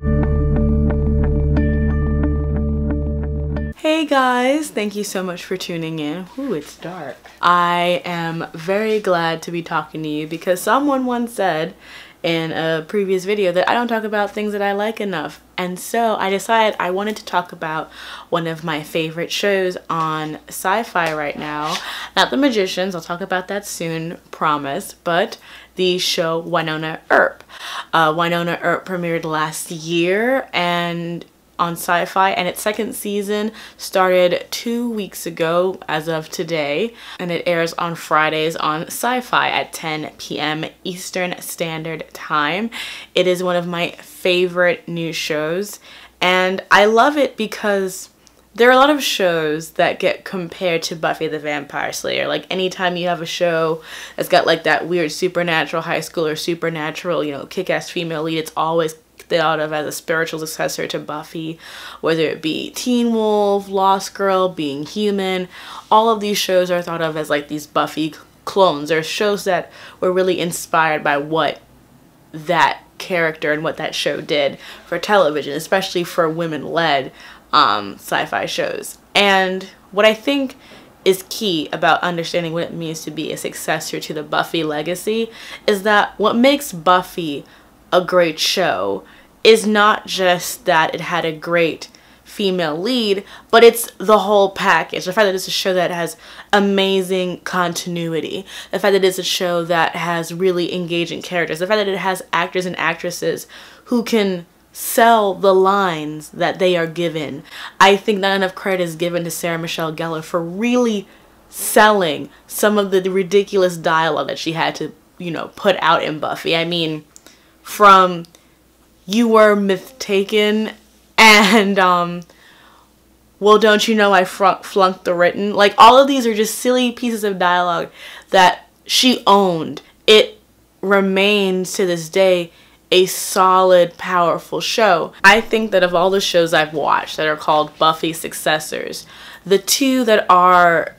Hey guys, thank you so much for tuning in. Ooh, it's dark. I am very glad to be talking to you because someone once said in a previous video that I don't talk about things that I like enough. And so I decided I wanted to talk about one of my favorite shows on SyFy right now. Not The Magicians, I'll talk about that soon, promise, but the show Wynonna Earp. Wynonna Earp premiered last year and on SyFy, and its second season started 2 weeks ago as of today, and it airs on Fridays on SyFy at 10 p.m. Eastern Standard Time. It is one of my favorite new shows, and I love it because there are a lot of shows that get compared to Buffy the Vampire Slayer. Like anytime you have a show that's got like that weird supernatural high school or supernatural, you know, kick-ass female lead, it's always thought of as a spiritual successor to Buffy, whether it be Teen Wolf, Lost Girl, Being Human. All of these shows are thought of as like these Buffy clones. They're shows that were really inspired by what that character and what that show did for television, especially for women-led SyFy shows. And what I think is key about understanding what it means to be a successor to the Buffy legacy is that what makes Buffy a great show is not just that it had a great female lead, but it's the whole package. The fact that it's a show that has amazing continuity, the fact that it's a show that has really engaging characters, the fact that it has actors and actresses who can sell the lines that they are given. I think not enough credit is given to Sarah Michelle Gellar for really selling some of the ridiculous dialogue that she had to, you know, put out in Buffy. I mean, from "you were myth-taken" and "well, don't you know I flunked the written." Like, all of these are just silly pieces of dialogue that she owned. It remains to this day a solid, powerful show. I think that of all the shows I've watched that are called Buffy successors, the two that are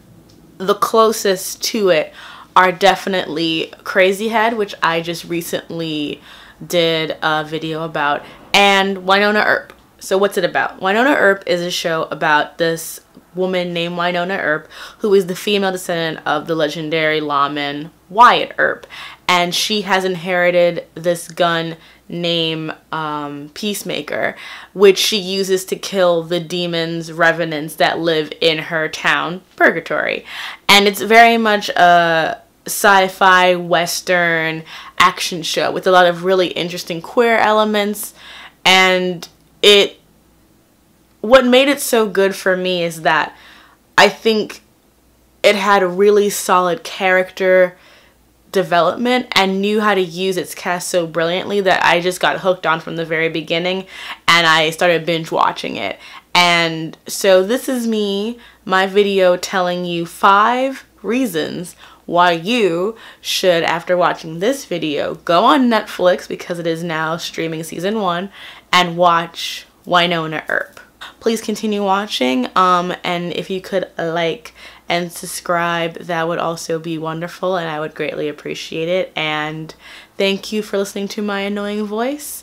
the closest to it are definitely Crazyhead, which I just recently did a video about, and Wynonna Earp. So what's it about? Wynonna Earp is a show about this woman named Wynonna Earp, who is the female descendant of the legendary Lawman Wyatt Earp, and she has inherited this gun named Peacemaker, which she uses to kill the demons, revenants that live in her town, Purgatory. And it's very much a sci-fi western action show with a lot of really interesting queer elements. And what made it so good for me is that I think it had a really solid character development and knew how to use its cast so brilliantly that I just got hooked on from the very beginning, and I started binge watching it. And so this is my video telling you 5 reasons why you should, after watching this video, go on Netflix, because it is now streaming season 1, and watch Wynonna Earp. Please continue watching, and if you could like and subscribe, that would also be wonderful, and I would greatly appreciate it. And thank you for listening to my annoying voice,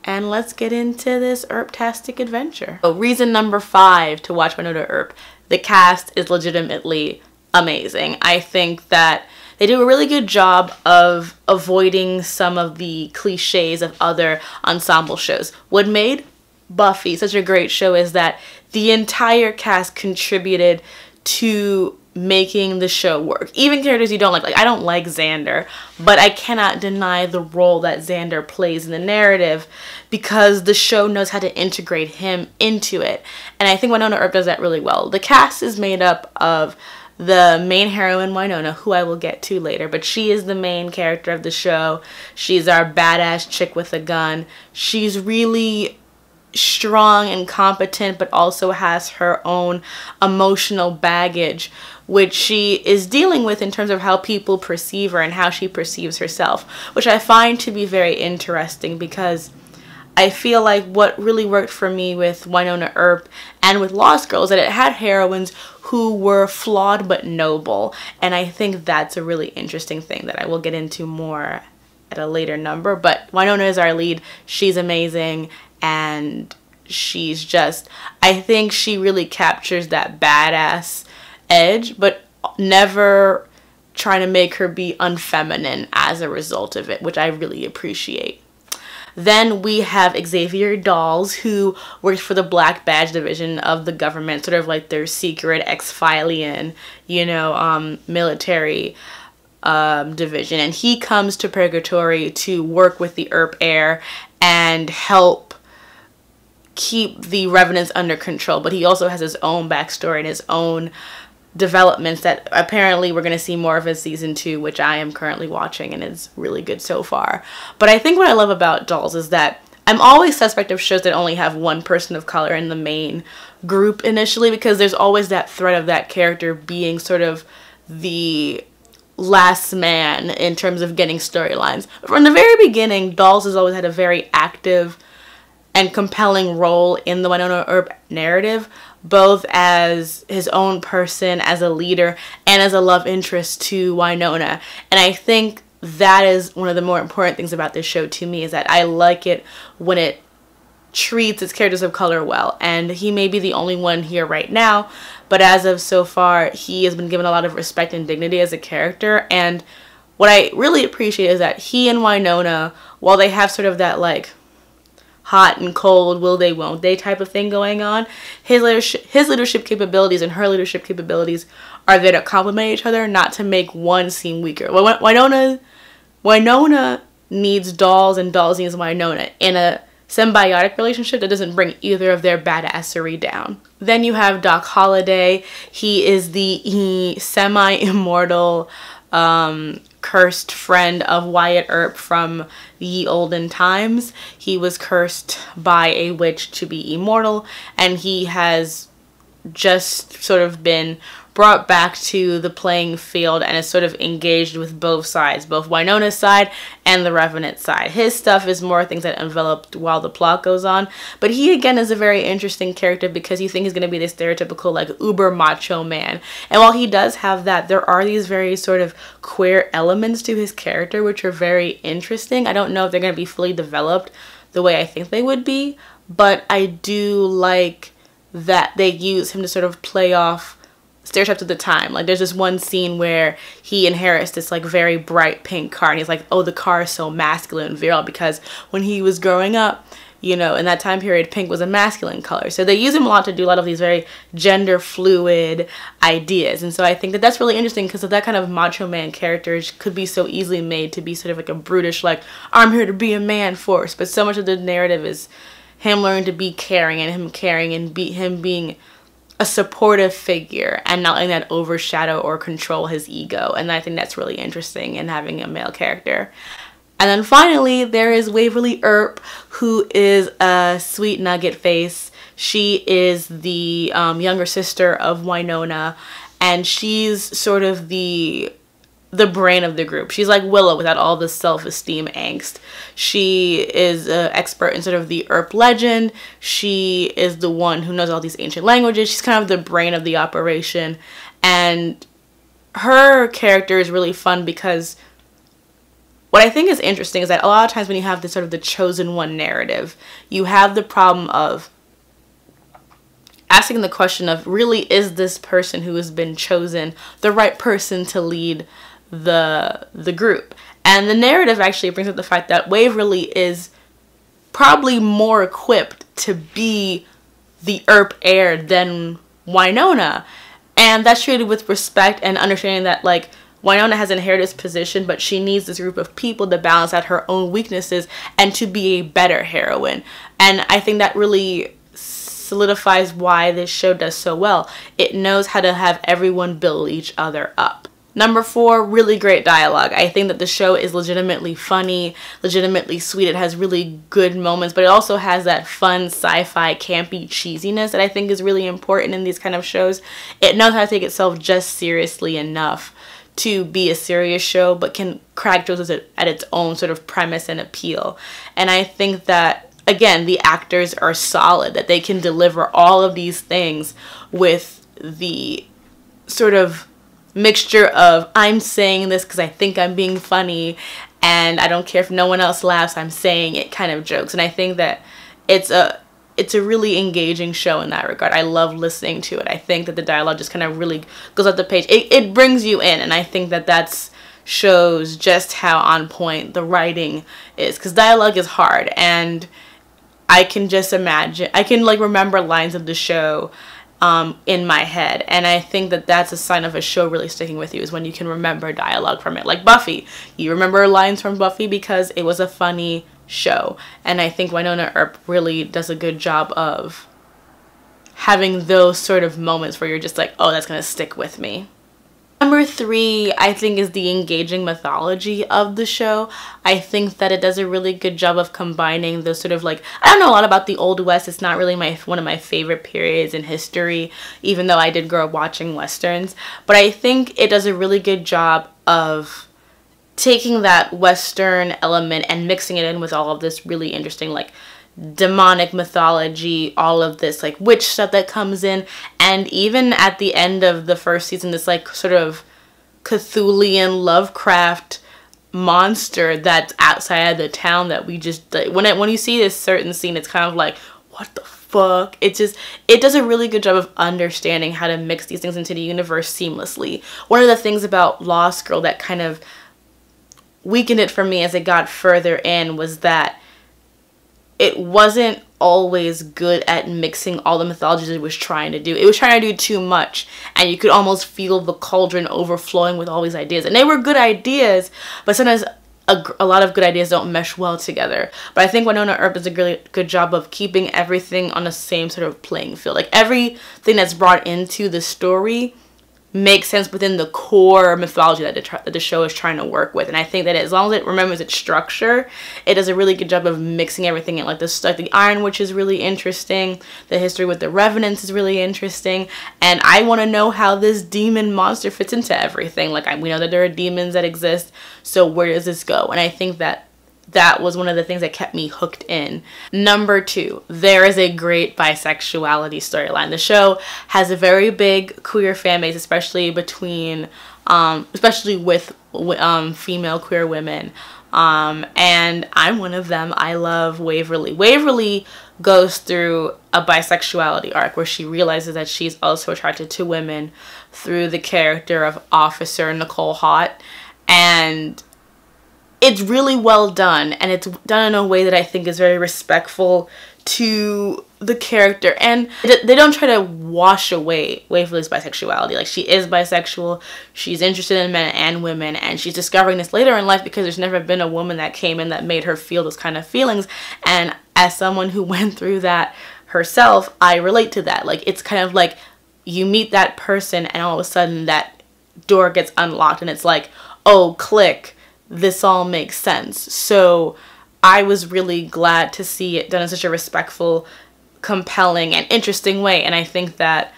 and let's get into this Earp-tastic adventure. So reason number 5 to watch Wynonna Earp: the cast is legitimately amazing. I think that they do a really good job of avoiding some of the cliches of other ensemble shows. What made Buffy such a great show is that the entire cast contributed to making the show work. Even characters you don't like I don't like Xander, but I cannot deny the role that Xander plays in the narrative because the show knows how to integrate him into it. And I think Wynonna Earp does that really well. The cast is made up of the main heroine, Wynonna, who I will get to later, but she is the main character of the show. She's our badass chick with a gun. She's really strong and competent, but also has her own emotional baggage, which she is dealing with in terms of how people perceive her and how she perceives herself, which I find to be very interesting, because I feel like what really worked for me with Wynonna Earp and with Lost Girl is that it had heroines who were flawed but noble, and I think that's a really interesting thing that I will get into more at a later number. But Wynonna is our lead. She's amazing, and she's just, I think she really captures that badass edge, but never trying to make her be unfeminine as a result of it, which I really appreciate. Then we have Xavier Dawes, who works for the Black Badge Division of the government, sort of like their secret exfilian, you know, military division. And he comes to Purgatory to work with the Earp heir and help keep the revenants under control. But he also has his own backstory and his own developments that apparently we're going to see more of in season 2, which I am currently watching, and it's really good so far. But I think what I love about Dawes is that I'm always suspect of shows that only have one person of color in the main group initially, because there's always that threat of that character being sort of the last man in terms of getting storylines. From the very beginning, Dawes has always had a very active and compelling role in the Wynonna Earp narrative, both as his own person, as a leader, and as a love interest to Wynonna. And I think that is one of the more important things about this show to me, is that I like it when it treats its characters of color well. And he may be the only one here right now, but as of so far, he has been given a lot of respect and dignity as a character. And what I really appreciate is that he and Wynonna, while they have sort of that like hot and cold, will they, won't they type of thing going on, his leadership capabilities and her leadership capabilities are there to complement each other, not to make one seem weaker. Wynonna needs Dawes and Dawes needs Wynonna in a symbiotic relationship that doesn't bring either of their badassery down. Then you have Doc Holliday. He is the semi-immortal cursed friend of Wyatt Earp from ye olden times. He was cursed by a witch to be immortal, and he has just sort of been brought back to the playing field and is sort of engaged with both sides, both Wynonna's side and the Revenant side. His stuff is more things that enveloped while the plot goes on, but he again is a very interesting character because you think he's going to be this stereotypical like uber macho man, and while he does have that, there are these very sort of queer elements to his character which are very interesting. I don't know if they're going to be fully developed the way I think they would be, but I do like that they use him to sort of play off stereotypes of the time. Like there's this one scene where he inherits this like very bright pink car, and he's like, oh, the car is so masculine and virile, because when he was growing up, you know, in that time period, pink was a masculine color. So they use him a lot to do a lot of these very gender fluid ideas. And so I think that that's really interesting, because that kind of macho man character could be so easily made to be sort of like a brutish, like, I'm here to be a man force. But so much of the narrative is him learning to be caring, and him caring and him being a supportive figure and not letting that overshadow or control his ego. And I think that's really interesting in having a male character. And then finally, there is Waverly Earp, who is a sweet nugget face. She is the younger sister of Wynonna, and she's sort of the brain of the group. She's like Willow without all the self-esteem angst. She is an expert in sort of the Earp legend. She is the one who knows all these ancient languages. She's kind of the brain of the operation. And her character is really fun because what I think is interesting is that a lot of times when you have this sort of the chosen one narrative, you have the problem of asking the question of, really, is this person who has been chosen the right person to lead the group? And the narrative actually brings up the fact that Waverly is probably more equipped to be the Earp heir than Wynonna, and that's treated with respect and understanding that like Wynonna has inherited this position, but she needs this group of people to balance out her own weaknesses and to be a better heroine. And I think that really solidifies why this show does so well. It knows how to have everyone build each other up. Number 4, really great dialogue. I think that the show is legitimately funny, legitimately sweet. It has really good moments, but it also has that fun sci-fi campy cheesiness that I think is really important in these kind of shows. It knows how to take itself just seriously enough to be a serious show, but can crack jokes at its own sort of premise and appeal. And I think that, again, the actors are solid, that they can deliver all of these things with the sort of mixture of, I'm saying this because I think I'm being funny, and I don't care if no one else laughs, I'm saying it kind of jokes. And I think that it's a really engaging show in that regard. I love listening to it. I think that the dialogue just kind of really goes off the page. It brings you in, and I think that that's shows just how on point the writing is, because dialogue is hard, and I can just imagine, I can like remember lines of the show in my head, and I think that that's a sign of a show really sticking with you, is when you can remember dialogue from it. Like Buffy, you remember lines from Buffy because it was a funny show, and I think Wynonna Earp really does a good job of having those sort of moments where you're just like, oh, that's gonna stick with me. Number 3, I think, is the engaging mythology of the show. I think that it does a really good job of combining those sort of like, I don't know a lot about the Old West. It's not really one of my favorite periods in history, even though I did grow up watching Westerns. But I think it does a really good job of taking that Western element and mixing it in with all of this really interesting like demonic mythology, all of this like witch stuff that comes in, and even at the end of the first season, this like sort of Cthulhian Lovecraft monster that's outside of the town that we just, when you see this certain scene, it's kind of like, what the fuck? It does a really good job of understanding how to mix these things into the universe seamlessly. One of the things about Lost Girl that kind of weakened it for me as it got further in was that it wasn't always good at mixing all the mythologies it was trying to do. It was trying to do too much, and you could almost feel the cauldron overflowing with all these ideas. And they were good ideas, but sometimes a lot of good ideas don't mesh well together. But I think Wynonna Earp does a really good job of keeping everything on the same sort of playing field. Like everything that's brought into the story makes sense within the core mythology that the show is trying to work with. And I think that as long as it remembers its structure, it does a really good job of mixing everything in. Like the Iron Witch is really interesting. The history with the revenants is really interesting. And I want to know how this demon monster fits into everything. Like we know that there are demons that exist, so where does this go? And I think that that was one of the things that kept me hooked in. Number 2, there is a great bisexuality storyline. The show has a very big queer fan base, especially between, especially with female queer women. And I'm one of them. I love Waverly. Waverly goes through a bisexuality arc where she realizes that she's also attracted to women through the character of Officer Nicole Haught. And it's really well done, and it's done in a way that I think is very respectful to the character, and they don't try to wash away Waverly's bisexuality. Like, she is bisexual, she's interested in men and women, and she's discovering this later in life because there's never been a woman that came in that made her feel those kind of feelings. And as someone who went through that herself, I relate to that. Like, it's kind of like you meet that person and all of a sudden that door gets unlocked and it's like, oh, click, this all makes sense. So I was really glad to see it done in such a respectful, compelling, and interesting way. And I think that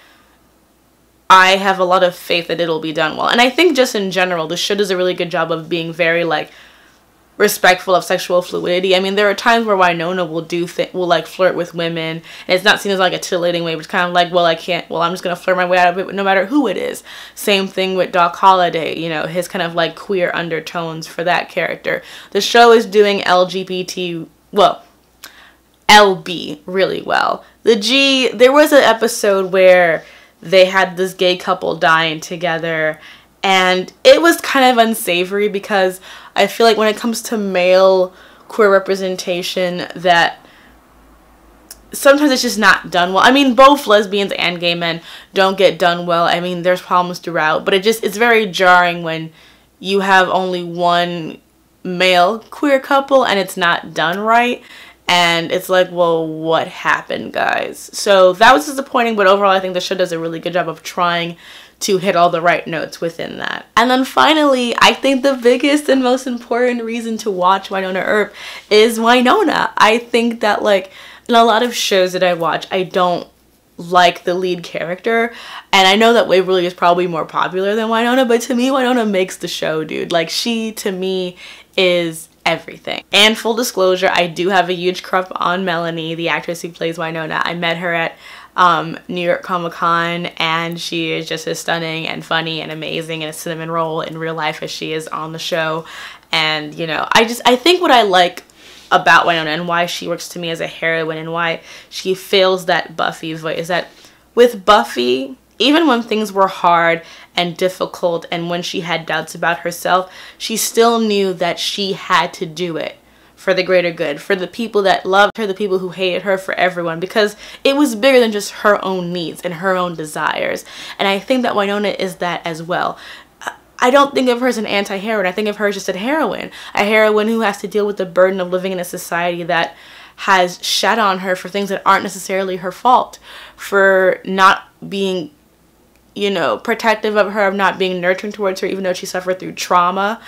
I have a lot of faith that it'll be done well. And I think just in general, the show does a really good job of being very, like, respectful of sexual fluidity. I mean, there are times where Wynonna will like flirt with women, and it's not seen as like a titillating way, but it's kind of like, well, I'm just gonna flirt my way out of it no matter who it is. Same thing with Doc Holliday, you know, his kind of like queer undertones for that character. The show is doing LGBT, well, LB really well. The G, there was an episode where they had this gay couple dying together, and it was kind of unsavory because I feel like when it comes to male queer representation, that sometimes it's just not done well. I mean, both lesbians and gay men don't get done well. I mean, there's problems throughout, but it's very jarring when you have only one male queer couple and it's not done right. And it's like, well, what happened, guys? So that was disappointing, but overall I think the show does a really good job of trying to hit all the right notes within that. And then finally, I think the biggest and most important reason to watch Wynonna Earp is Wynonna. I think that, like, in a lot of shows that I watch, I don't like the lead character, and I know that Waverly is probably more popular than Wynonna, but to me, Wynonna makes the show, dude. Like, she, to me, is everything. And full disclosure, I do have a huge crush on Melanie, the actress who plays Wynonna. I met her at New York Comic-Con, and she is just as stunning and funny and amazing and a cinnamon roll in real life as she is on the show. And, you know, I think what I like about Wynonna and why she works to me as a heroine and why she fills that Buffy void is that with Buffy, even when things were hard and difficult and when she had doubts about herself, she still knew that she had to do it for the greater good, for the people that loved her, the people who hated her, for everyone, because it was bigger than just her own needs and her own desires. And I think that Wynonna is that as well. I don't think of her as an anti-heroine. I think of her as just a heroine who has to deal with the burden of living in a society that has shed on her for things that aren't necessarily her fault, for not being, you know, protective of her, of not being nurturing towards her, even though she suffered through trauma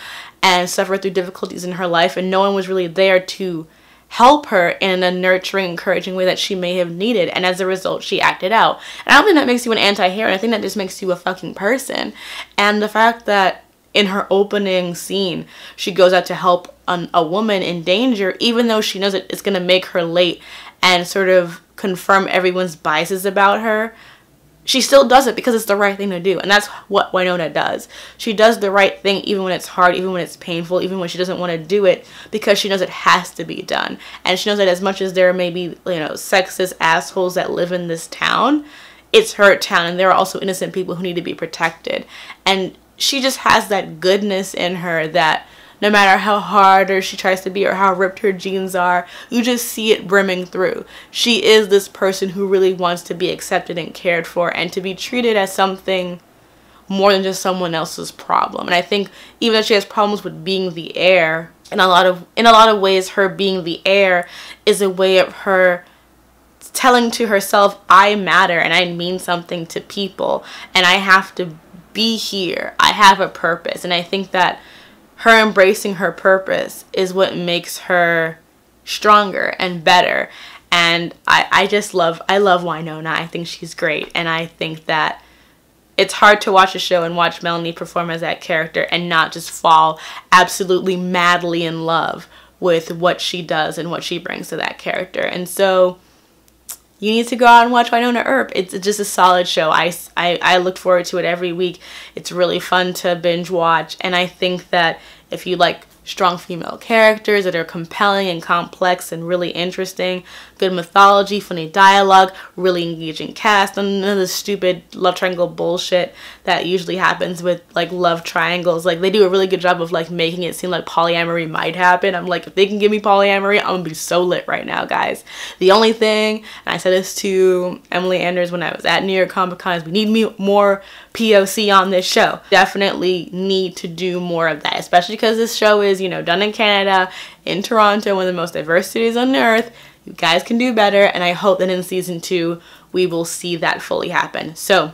and suffered through difficulties in her life, and no one was really there to help her in a nurturing, encouraging way that she may have needed, and as a result she acted out. And I don't think that makes you an anti-hero. I think that just makes you a fucking person. And the fact that in her opening scene she goes out to help a woman in danger, even though she knows that it's going to make her late and sort of confirm everyone's biases about her, she still does it because it's the right thing to do. And that's what Wynonna does. She does the right thing even when it's hard, even when it's painful, even when she doesn't want to do it, because she knows it has to be done. And she knows that as much as there may be, you know, sexist assholes that live in this town, it's her town, and there are also innocent people who need to be protected. And she just has that goodness in her that no matter how hard or she tries to be or how ripped her jeans are, you just see it brimming through. She is this person who really wants to be accepted and cared for and to be treated as something more than just someone else's problem. And I think even though she has problems with being the heir, in a lot of ways her being the heir is a way of her telling to herself, I matter and I mean something to people and I have to be here. I have a purpose. And I think that her embracing her purpose is what makes her stronger and better. And I love Wynonna. I think she's great. And I think that it's hard to watch a show and watch Melanie perform as that character and not just fall absolutely madly in love with what she does and what she brings to that character. And so you need to go out and watch Wynonna Earp. It's just a solid show. I look forward to it every week. It's really fun to binge watch. And I think that if you like strong female characters that are compelling and complex and really interesting, good mythology, funny dialogue, really engaging cast, and none of the stupid love triangle bullshit that usually happens with like love triangles. Like they do a really good job of like making it seem like polyamory might happen. I'm like, if they can give me polyamory, I'm gonna be so lit right now, guys. The only thing, and I said this to Emily Anders when I was at New York Comic Con, is we need more POC on this show. Definitely need to do more of that, especially because this show is, you know, done in Canada, in Toronto, one of the most diverse cities on earth. You guys can do better, and I hope that in season 2 we will see that fully happen. So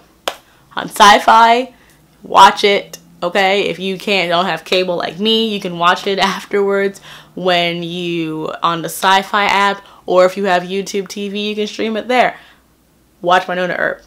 on SyFy, watch it, okay? If you don't have cable like me, you can watch it afterwards when you on the SyFy app, or if you have YouTube TV, you can stream it there. Watch Wynonna Earp.